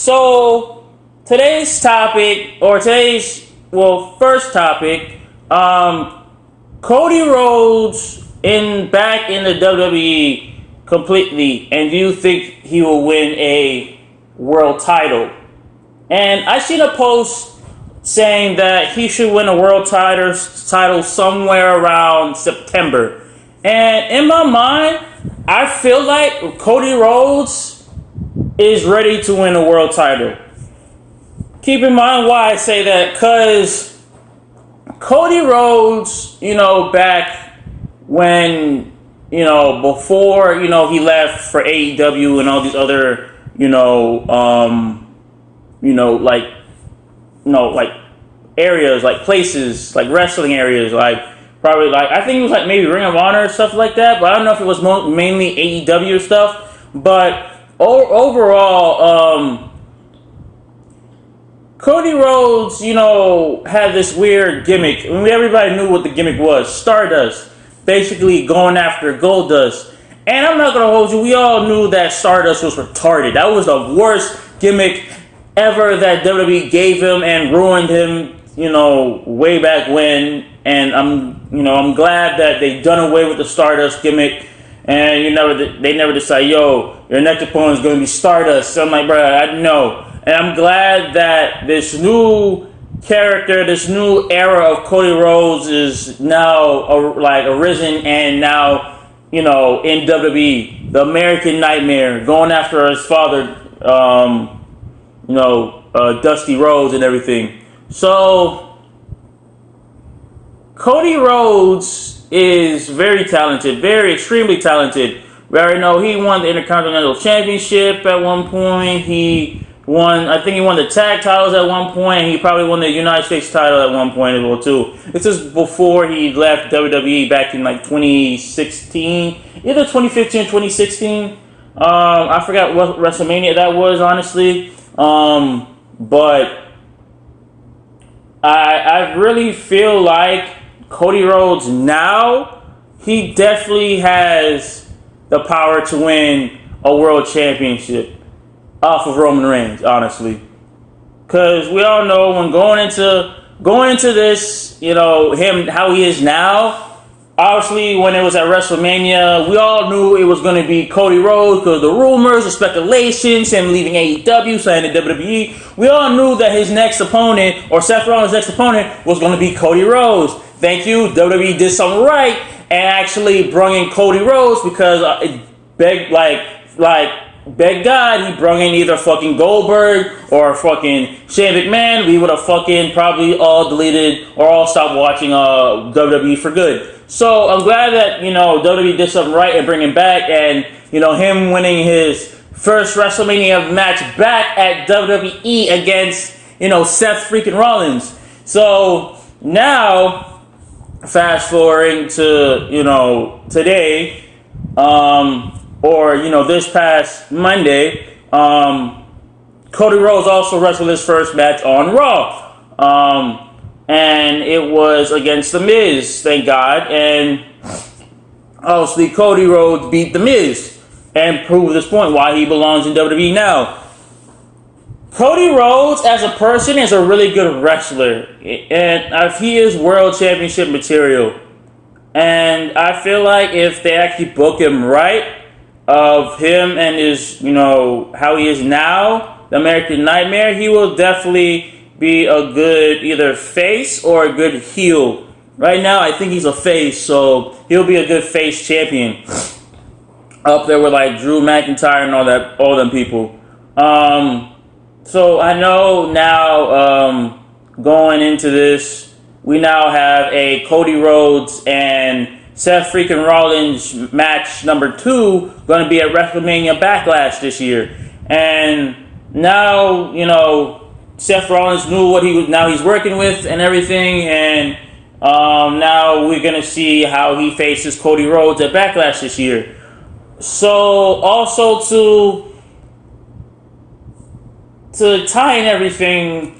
So today's topic, first topic, Cody Rhodes back in the WWE completely, and do you think he will win a world title? And I seen a post saying that he should win a world title somewhere around September. And in my mind, I feel like Cody Rhodes is ready to win a world title. Keep in mind why I say that, because Cody Rhodes, back when, before, he left for AEW and all these other, like areas, like places, like wrestling areas, like probably like, I think it was like maybe Ring of Honor or stuff like that, but I don't know if it was mainly AEW stuff. But overall, Cody Rhodes, had this weird gimmick. I mean, everybody knew what the gimmick was. Stardust, basically going after Goldust. And I'm not going to hold you, we all knew that Stardust was retarded. That was the worst gimmick ever that WWE gave him and ruined him, way back when. And I'm glad that they done away with the Stardust gimmick. And they never decide, your next opponent is going to be Stardust. So I'm like, bro, I know. And I'm glad that this new character, this new era of Cody Rhodes is now arisen and now, in WWE, the American Nightmare, going after his father, Dusty Rhodes and everything. So Cody Rhodes is very talented, very extremely talented. We already know he won the Intercontinental Championship at one point. He won the tag titles at one point. He probably won the United States title at one point as well too. This is before he left WWE back in like 2016, either 2015 or 2016. I forgot what WrestleMania that was, honestly. But I really feel like Cody Rhodes now, he definitely has the power to win a world championship off of Roman Reigns, honestly. Because we all know when going into this, him, how he is now, obviously when it was at WrestleMania, we all knew it was going to be Cody Rhodes because the rumors, the speculations, him leaving AEW, signing to WWE, we all knew that his next opponent, or Seth Rollins' next opponent, was going to be Cody Rhodes. Thank you, WWE did something right and actually brought in Cody Rhodes because it begged God, he brought in either fucking Goldberg or fucking Shane McMahon. We would have fucking probably all deleted or all stopped watching WWE for good. So I'm glad that, WWE did something right and bring him back, and, him winning his first WrestleMania match back at WWE against, Seth freaking Rollins. So now, fast forwarding to, today, this past Monday, Cody Rhodes also wrestled his first match on Raw. And it was against The Miz, thank God. And obviously Cody Rhodes beat The Miz and proved this point why he belongs in WWE now. Cody Rhodes as a person is a really good wrestler. And he is world championship material. And I feel like if they actually book him right, of him and his, how he is now, the American Nightmare, he will definitely be a good either face or a good heel. Right now, I think he's a face, so he'll be a good face champion. Up there with like Drew McIntyre and all them people. So I know now, going into this, we now have a Cody Rhodes and Seth freaking Rollins match number 2 going to be at WrestleMania Backlash this year. And now, Seth Rollins knew what he's working with and everything. And now we're going to see how he faces Cody Rhodes at Backlash this year. So also to tie in everything,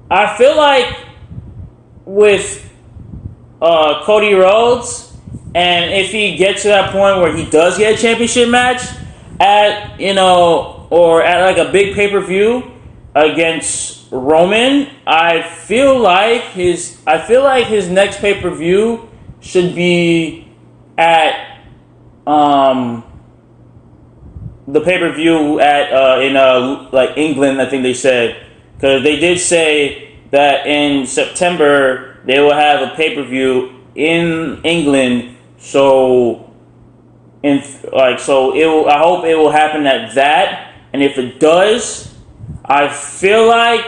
I feel like with Cody Rhodes, and if he gets to that point where he does get a championship match at or at like a big pay-per-view against Roman, I feel like his next pay-per-view should be at the pay-per-view at in like England, I think they said, because they did say that in September they will have a pay-per-view in England. So I hope it will happen at that, and if it does, I feel like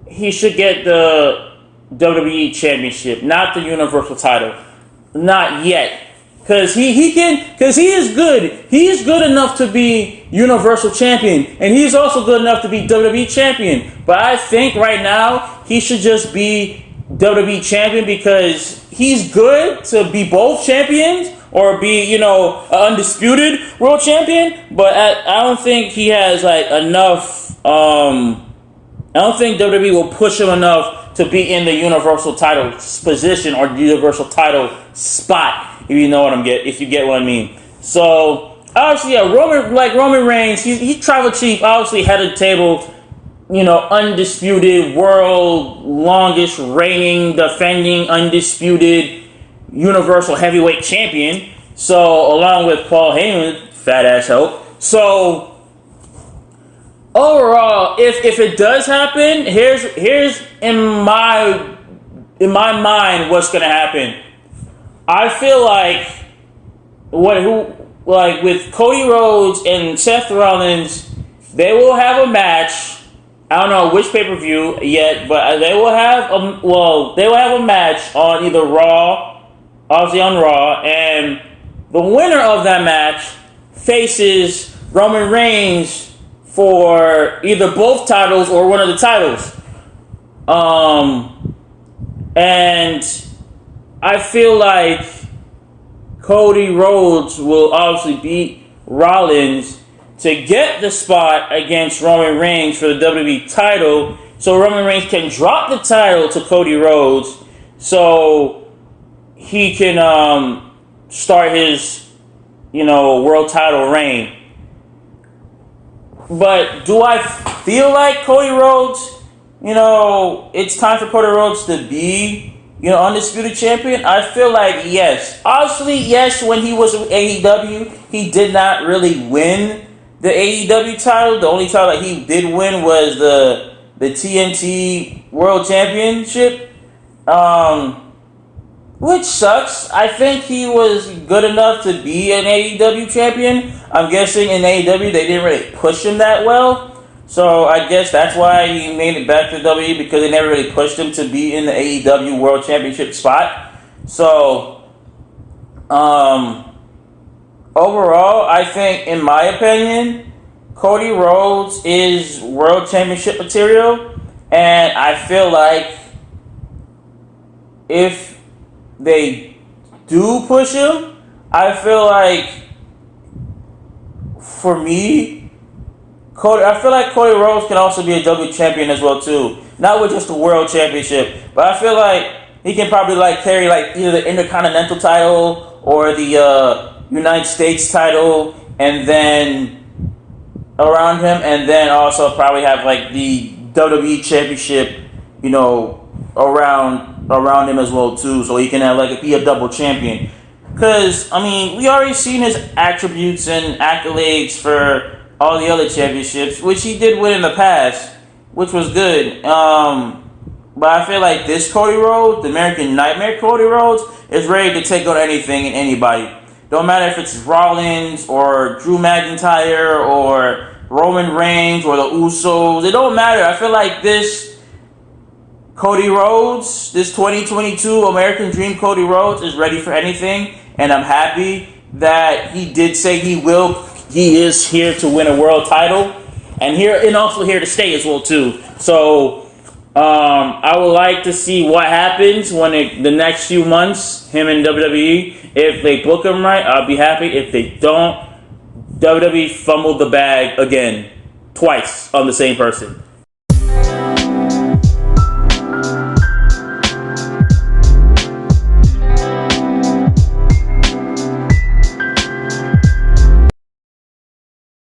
he should get the WWE Championship, not the Universal title, not yet. Because he is good. He is good enough to be Universal Champion. And he's also good enough to be WWE Champion. But I think right now he should just be WWE Champion because he's good to be both champions or be, an undisputed world champion. But I don't think he has like enough. I don't think WWE will push him enough to be in the Universal title position or Universal title spot. If you know what if you get what I mean. So obviously, yeah, Roman Reigns, he tribal chief, obviously head of the table, undisputed world longest reigning, defending undisputed Universal heavyweight champion. So along with Paul Heyman, fat ass help. So overall, if it does happen, here's in my mind what's gonna happen. I feel like with Cody Rhodes and Seth Rollins, they will have a match. I don't know which pay-per-view yet, but they will have a match on either Raw, obviously on Raw, and the winner of that match faces Roman Reigns for either both titles or one of the titles. And I feel like Cody Rhodes will obviously beat Rollins to get the spot against Roman Reigns for the WWE title, so Roman Reigns can drop the title to Cody Rhodes so he can start his world title reign. But do I feel like Cody Rhodes, it's time for Cody Rhodes to be undisputed champion? I feel like yes. Obviously, yes, when he was with AEW, he did not really win the AEW title. The only title that he did win was the TNT World Championship, which sucks. I think he was good enough to be an AEW champion. I'm guessing in AEW they didn't really push him that well. So I guess that's why he made it back to WWE, because they never really pushed him to be in the AEW World Championship spot. So, overall, I think, in my opinion, Cody Rhodes is World Championship material. And I feel like if they do push him, I feel like, for me, I feel like Cody Rhodes can also be a WWE champion as well too. Not with just the World Championship, but I feel like he can probably carry either the Intercontinental title or the United States title, and then around him, and then also probably have the WWE Championship, around him as well too, so he can have be a double champion. Because we already seen his attributes and accolades for all the other championships, which he did win in the past, which was good. But I feel like this Cody Rhodes, the American Nightmare Cody Rhodes, is ready to take on anything and anybody. Don't matter if it's Rollins or Drew McIntyre or Roman Reigns or the Usos. It don't matter. I feel like this Cody Rhodes, this 2022 American Dream Cody Rhodes, is ready for anything, and I'm happy that he did say he is here to win a world title, and also here to stay as well too. So I would like to see what happens when the next few months, him and WWE. If they book him right, I'll be happy. If they don't, WWE fumbled the bag again, twice on the same person.